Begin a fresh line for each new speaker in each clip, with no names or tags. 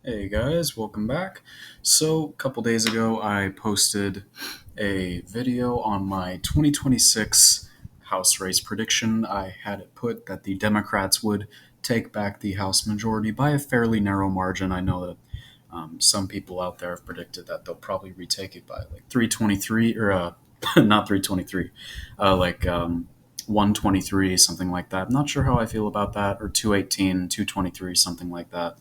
Hey guys, welcome back. So, a couple days ago, I posted a video on my 2026 House race prediction. I had it put that the Democrats would take back the House majority by a fairly narrow margin. I know that some people out there have predicted that they'll probably retake it by like 323 or not 323, like 123, something like that. I'm not sure how I feel about that, or 218, 223, something like that.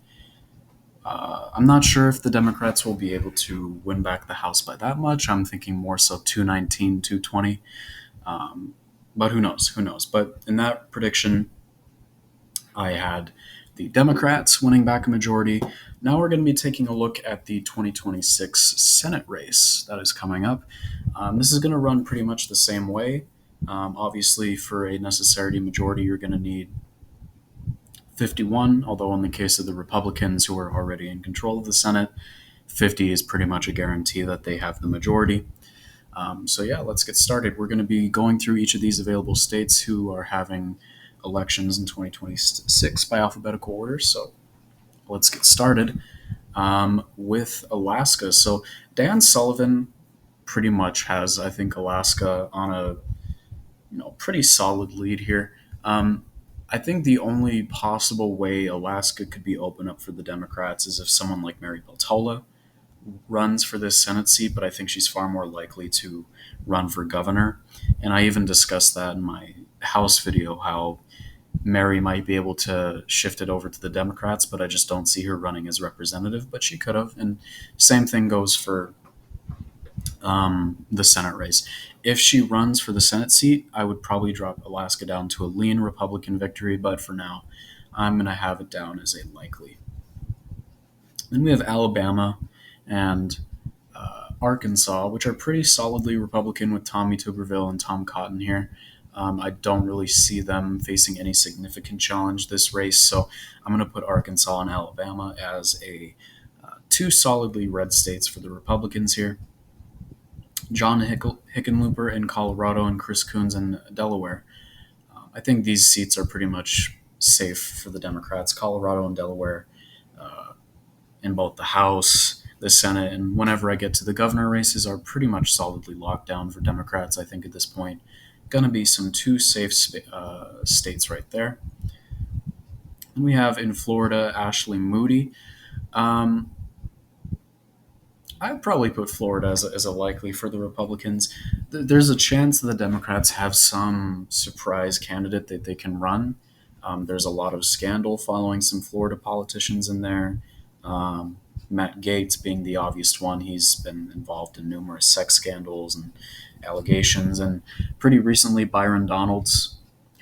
I'm not sure if the Democrats will be able to win back the House by that much. I'm thinking more so 219, 220. Um, but who knows? Who knows? But in that prediction, I had the Democrats winning back a majority. Now we're going to be taking a look at the 2026 Senate race that is coming up. This is going to run pretty much the same way. Obviously, for a necessary majority, you're going to need 51, although in the case of the Republicans who are already in control of the Senate, 50 is pretty much a guarantee that they have the majority. So, let's get started. We're going to be going through each of these available states who are having elections in 2026 by alphabetical order. So, let's get started with Alaska. So, Dan Sullivan pretty much has, I think, Alaska on a pretty solid lead here. I think the only possible way Alaska could be open up for the Democrats is if someone like Mary Peltola runs for this Senate seat, but I think she's far more likely to run for governor. And I even discussed that in my House video how Mary might be able to shift it over to the Democrats, but I just don't see her running as representative, but she could have. And same thing goes for the Senate race. If she runs for the Senate seat, I would probably drop Alaska down to a lean Republican victory, but for now, I'm going to have it down as a likely. Then we have Alabama and Arkansas, which are pretty solidly Republican with Tommy Tuberville and Tom Cotton here. I don't really see them facing any significant challenge this race, so I'm going to put Arkansas and Alabama as a two solidly red states for the Republicans here. John Hickenlooper in Colorado and Chris Coons in Delaware. I think these seats are pretty much safe for the Democrats. Colorado and Delaware in both the House, the Senate, and whenever I get to the governor races are pretty much solidly locked down for Democrats. I think at this point, going to be some two safe states right there. And we have in Florida Ashley Moody. Um, I'd probably put Florida as a likely for the Republicans. There's a chance the Democrats have some surprise candidate that they can run. There's a lot of scandal following some Florida politicians in there. Matt Gaetz being the obvious one. He's been involved in numerous sex scandals and allegations. And pretty recently, Byron Donalds,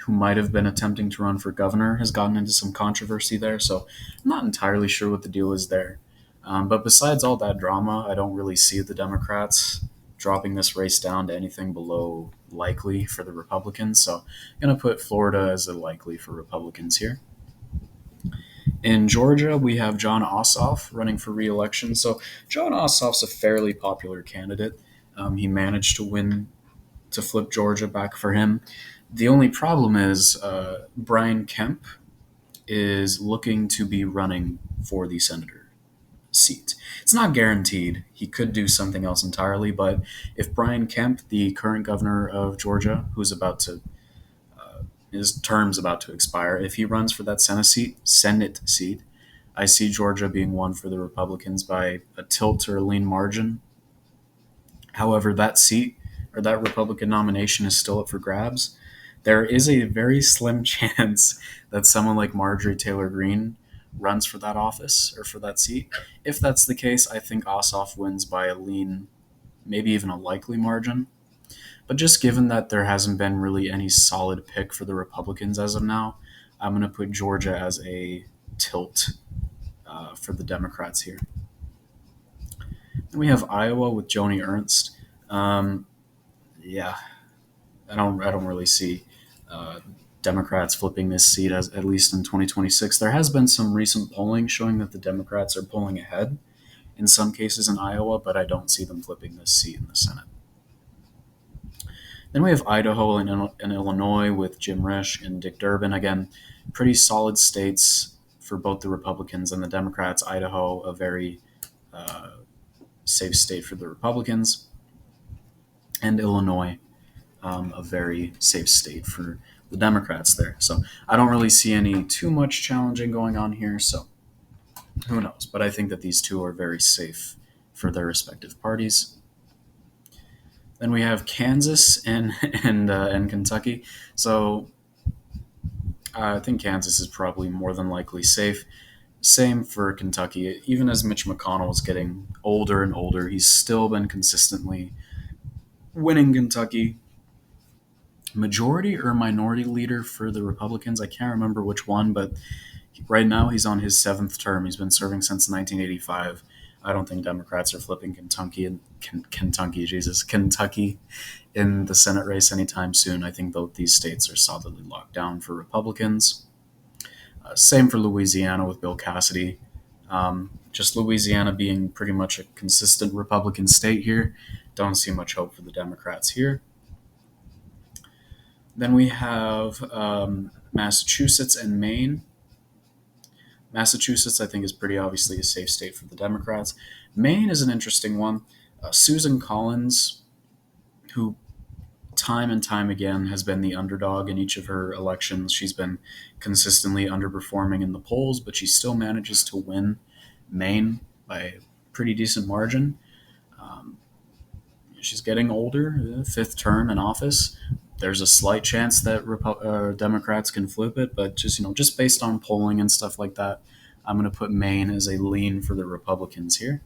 who might have been attempting to run for governor, has gotten into some controversy there. So I'm not entirely sure what the deal is there. But besides all that drama, I don't really see the Democrats dropping this race down to anything below likely for the Republicans. So I'm going to put Florida as a likely for Republicans here. In Georgia, we have John Ossoff running for re-election. So John Ossoff's a fairly popular candidate. He managed to win to flip Georgia back for him. The only problem is Brian Kemp is looking to be running for the senator seat. It's not guaranteed. He could do something else entirely, but if Brian Kemp, the current governor of Georgia, who's about to his term's about to expire, if he runs for that Senate seat, I see Georgia being won for the Republicans by a tilt or a lean margin. However, that seat or that Republican nomination is still up for grabs. There is a very slim chance that someone like Marjorie Taylor Greene runs for that office or for that seat. If that's the case, I think Ossoff wins by a lean, maybe even a likely margin. But just given that there hasn't been really any solid pick for the Republicans as of now, I'm going to put Georgia as a tilt for the Democrats here. Then we have Iowa with Joni Ernst. Um, yeah, I don't really see uh, Democrats flipping this seat as at least in 2026. There has been some recent polling showing that the Democrats are pulling ahead in some cases in Iowa, but I don't see them flipping this seat in the Senate. Then we have Idaho and Illinois with Jim Risch and Dick Durbin. Again, pretty solid states for both the Republicans and the Democrats. Idaho, a very uh, safe state for the Republicans, and Illinois, a very safe state for the Democrats there. So I don't really see any too much challenging going on here. So who knows? But I think that these two are very safe for their respective parties. Then we have Kansas and and Kentucky. So I think Kansas is probably more than likely safe. Same for Kentucky. Even as Mitch McConnell is getting older and older, he's still been consistently winning Kentucky. Majority or minority leader for the Republicans. I can't remember which one, but right now he's on his seventh term. He's been serving since 1985. I don't think Democrats are flipping Kentucky in the Senate race anytime soon. I think both these states are solidly locked down for Republicans. Same for Louisiana with Bill Cassidy. Just Louisiana being pretty much a consistent Republican state here. Don't see much hope for the Democrats here. Then we have Massachusetts and Maine. Massachusetts, I think, is pretty obviously a safe state for the Democrats. Maine is an interesting one. Susan Collins, who time and time again has been the underdog in each of her elections. She's been consistently underperforming in the polls, but she still manages to win Maine by a pretty decent margin. Um, she's getting older, fifth term in office. There's a slight chance that Democrats can flip it, but just based on polling and stuff like that, I'm going to put Maine as a lean for the Republicans here.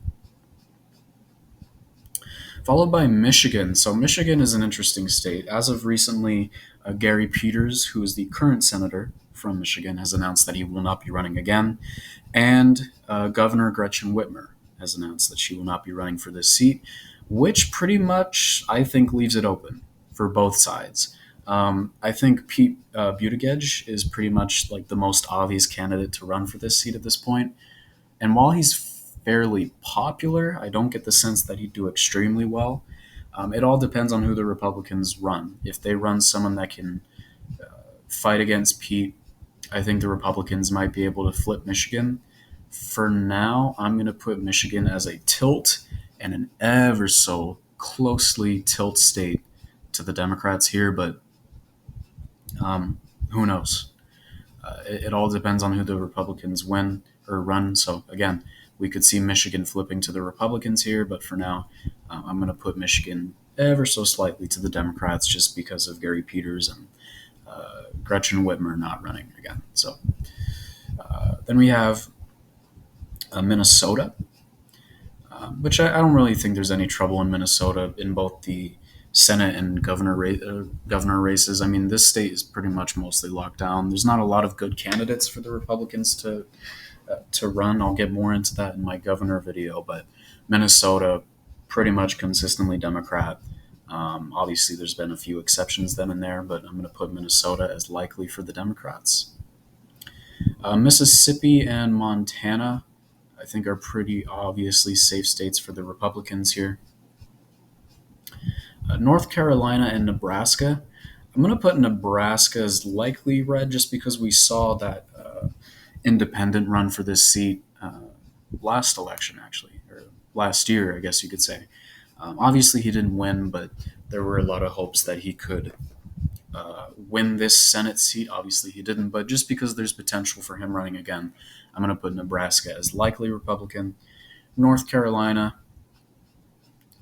Followed by Michigan. So Michigan is an interesting state. As of recently, Gary Peters, who is the current senator from Michigan, has announced that he will not be running again, and Governor Gretchen Whitmer has announced that she will not be running for this seat, which pretty much I think leaves it open for both sides. I think Pete Buttigieg is pretty much like the most obvious candidate to run for this seat at this point. And while he's fairly popular, I don't get the sense that he'd do extremely well. It all depends on who the Republicans run. If they run someone that can fight against Pete, I think the Republicans might be able to flip Michigan. For now, I'm going to put Michigan as a tilt and an ever so closely tilt state to the Democrats here, but who knows? It all depends on who the Republicans win or run. So again, we could see Michigan flipping to the Republicans here, but for now, I'm going to put Michigan ever so slightly to the Democrats just because of Gary Peters and Gretchen Whitmer not running again. So then we have Minnesota, which I don't really think there's any trouble in Minnesota in both the Senate and governor races. I mean, this state is pretty much mostly locked down. There's not a lot of good candidates for the Republicans to run. I'll get more into that in my governor video, but Minnesota pretty much consistently Democrat. Obviously, there's been a few exceptions then and there, but I'm going to put Minnesota as likely for the Democrats. Mississippi and Montana, I think, are pretty obviously safe states for the Republicans here. North Carolina and Nebraska. I'm going to put Nebraska as likely red just because we saw that independent run for this seat last election, actually, or last year, I guess you could say. Obviously, he didn't win, but there were a lot of hopes that he could win this Senate seat. Obviously, he didn't, but just because there's potential for him running again, I'm going to put Nebraska as likely Republican. North Carolina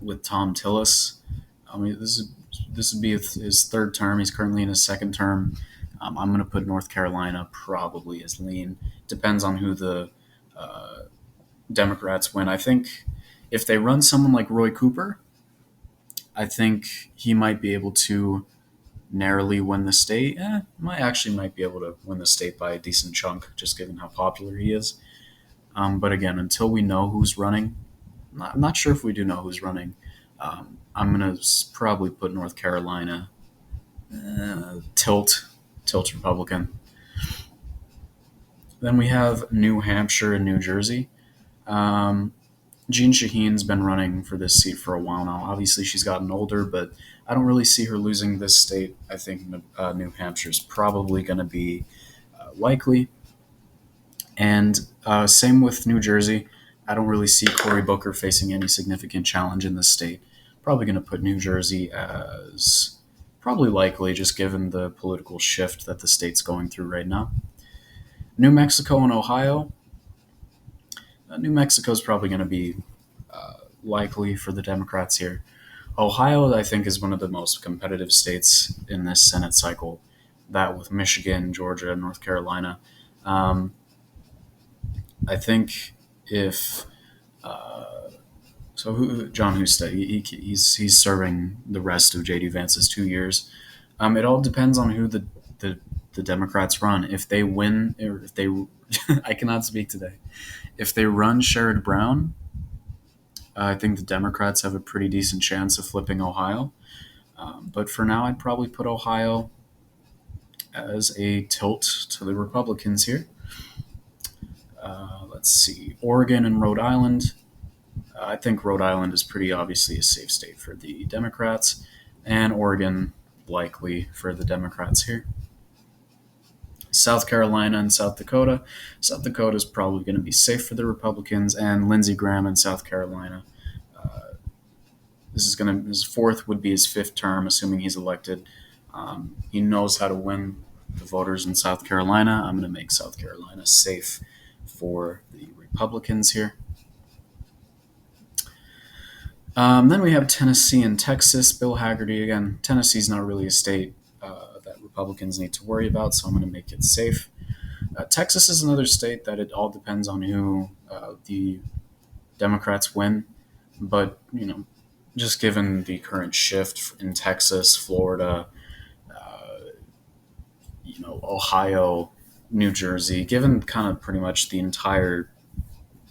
with Tom Tillis. I mean, this would be his third term. He's currently in his second term. I'm going to put North Carolina probably as lean. Depends on who the Democrats win. I think if they run someone like Roy Cooper, I think he might be able to narrowly win the state. Might be able to win the state by a decent chunk, just given how popular he is. But again, until we know who's running, I'm not sure if we do know who's running. I'm going to probably put North Carolina tilt Republican. Then we have New Hampshire and New Jersey. Jean Shaheen's been running for this seat for a while now. Obviously, she's gotten older, but I don't really see her losing this state. I think New Hampshire's probably going to be likely. And same with New Jersey. I don't really see Cory Booker facing any significant challenge in this state. Probably going to put New Jersey as probably likely, just given the political shift that the state's going through right now. New Mexico and Ohio. New Mexico is probably going to be likely for the Democrats here. Ohio, I think, is one of the most competitive states in this Senate cycle. That with Michigan, Georgia, North Carolina. Um, I think if John Husted, he's serving the rest of JD Vance's 2 years. It all depends on who the Democrats run. If they win, or if they, I cannot speak today. If they run Sherrod Brown, I think the Democrats have a pretty decent chance of flipping Ohio. But for now, I'd probably put Ohio as a tilt to the Republicans here. Let's see, Oregon and Rhode Island. I think Rhode Island is pretty obviously a safe state for the Democrats, and Oregon likely for the Democrats here. South Carolina and South Dakota. South Dakota is probably going to be safe for the Republicans, and Lindsey Graham in South Carolina. His fourth would be his fifth term, assuming he's elected. He knows how to win the voters in South Carolina. I'm going to make South Carolina safe for the Republicans here. Then we have Tennessee and Texas. Bill Hagerty again. Tennessee's not really a state that Republicans need to worry about, so I'm going to make it safe. Texas is another state that it all depends on who the Democrats win, but just given the current shift in Texas, Florida, Ohio, New Jersey, given kind of pretty much the entire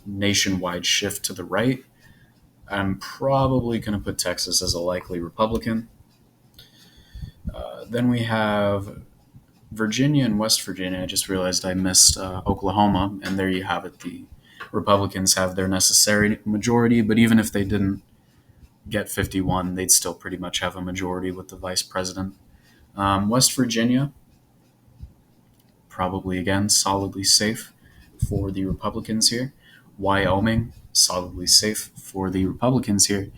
nationwide shift to the right, I'm probably going to put Texas as a likely Republican. Then we have Virginia and West Virginia. I just realized I missed Oklahoma, and there you have it. The Republicans have their necessary majority, but even if they didn't get 51, they'd still pretty much have a majority with the vice president. West Virginia, probably again solidly safe for the Republicans here. Wyoming, solidly safe for the Republicans here.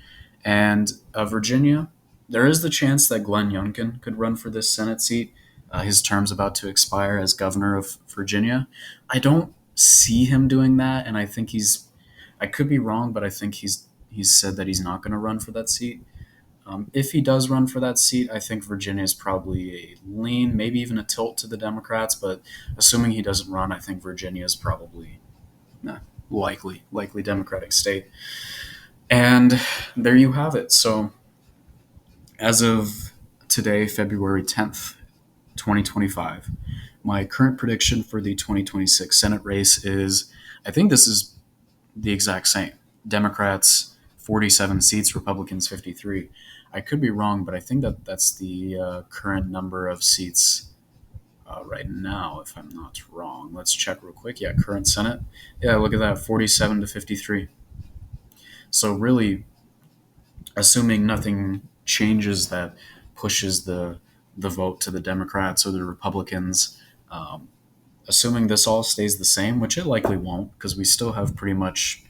And Virginia, there is the chance that Glenn Youngkin could run for this Senate seat. His term's about to expire as governor of Virginia. I don't see him doing that, and I think I could be wrong, but I think he's said that he's not going to run for that seat. If he does run for that seat, I think Virginia is probably a lean, maybe even a tilt to the Democrats. But assuming he doesn't run, I think Virginia is probably likely Democratic state. And there you have it. So as of today, February 10th, 2025, my current prediction for the 2026 Senate race is, I think this is the exact same. Democrats 47 seats, Republicans 53. I could be wrong, but I think that's the current number of seats right now, if I'm not wrong. Let's check real quick. Yeah, current Senate. Yeah, look at that, 47 to 53. So really, assuming nothing changes that pushes the vote to the Democrats or the Republicans, um, assuming this all stays the same, which it likely won't, because we still have pretty much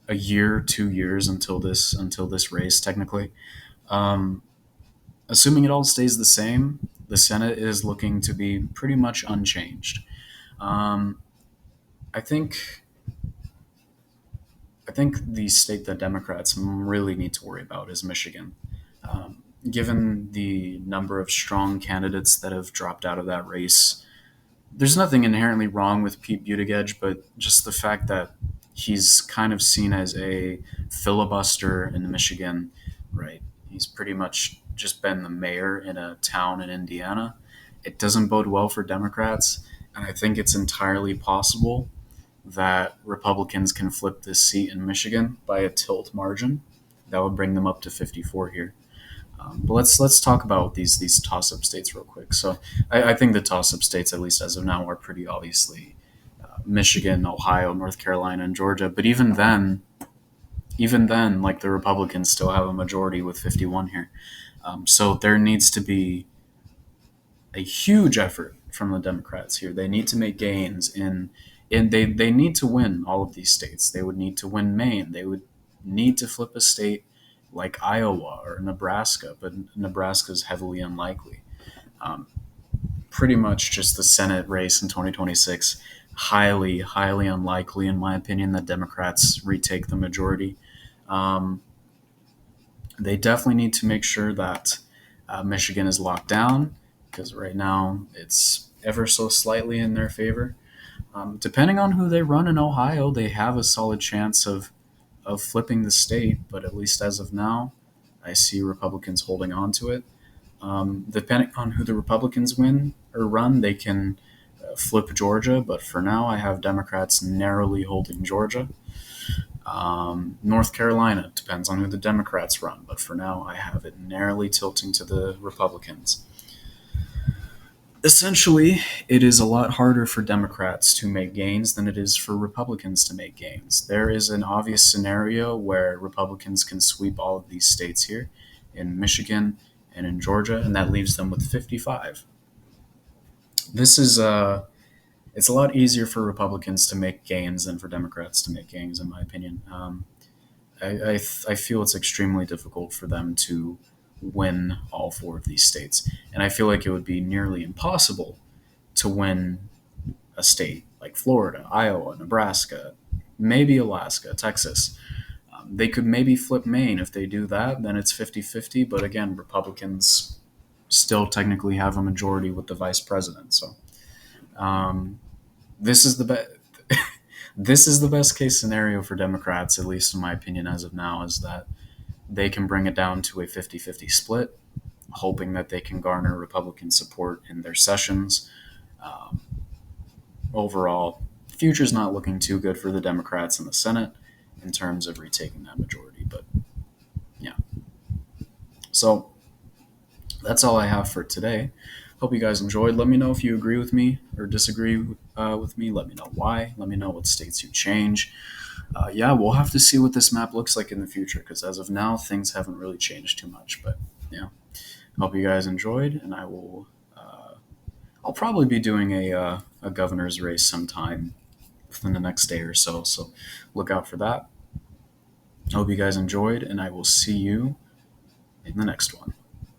a year, 2 years until this race technically. Um, Assuming it all stays the same, the Senate is looking to be pretty much unchanged. Um, I think I think the state that Democrats really need to worry about is Michigan. Given the number of strong candidates that have dropped out of that race, there's nothing inherently wrong with Pete Buttigieg, but just the fact that he's kind of seen as a filibuster in Michigan, right? He's pretty much just been the mayor in a town in Indiana. It doesn't bode well for Democrats, and I think it's entirely possible that Republicans can flip this seat in Michigan by a tilt margin. That would bring them up to 54 here. But let's talk about these toss up states real quick. So I think the toss up states, at least as of now, are pretty obviously Michigan, Ohio, North Carolina, and Georgia. But even then, like the Republicans still have a majority with 51 here. So there needs to be a huge effort from the Democrats here. They need to make gains in And they need to win all of these states. They would need to win Maine. They would need to flip a state like Iowa or Nebraska, but Nebraska is heavily unlikely. Um, Pretty much just the Senate race in 2026, highly, highly unlikely, in my opinion, that Democrats retake the majority. Um, they definitely need to make sure that Michigan is locked down because right now it's ever so slightly in their favor. Depending on who they run in Ohio, they have a solid chance of flipping the state, but at least as of now, I see Republicans holding on to it. Depending on who the Republicans win or run, they can flip Georgia, but for now, I have Democrats narrowly holding Georgia. North Carolina depends on who the Democrats run, but for now, I have it narrowly tilting to the Republicans. Essentially, it is a lot harder for Democrats to make gains than it is for Republicans to make gains. There is an obvious scenario where Republicans can sweep all of these states here in Michigan and in Georgia, and that leaves them with 55. This is it's a lot easier for Republicans to make gains than for Democrats to make gains, in my opinion. I feel it's extremely difficult for them to win all four of these states, and I feel like it would be nearly impossible to win a state like Florida, Iowa, Nebraska, maybe Alaska, Texas. They could maybe flip Maine. If they do that, then it's 50-50. But again, Republicans still technically have a majority with the vice president. So um, this is the this is the best case scenario for Democrats, at least in my opinion, as of now, is that they can bring it down to a 50-50 split, hoping that they can garner Republican support in their sessions. Um, Overall, the future's not looking too good for the Democrats in the Senate in terms of retaking that majority. But yeah, so that's all I have for today. Hope you guys enjoyed. Let me know if you agree with me or disagree with me. Let me know why. Let me know what states you change. Yeah, we'll have to see what this map looks like in the future because as of now, things haven't really changed too much. But yeah, hope you guys enjoyed, and I will. I'll probably be doing a governor's race sometime within the next day or so. So look out for that. Hope you guys enjoyed, and I will see you in the next one.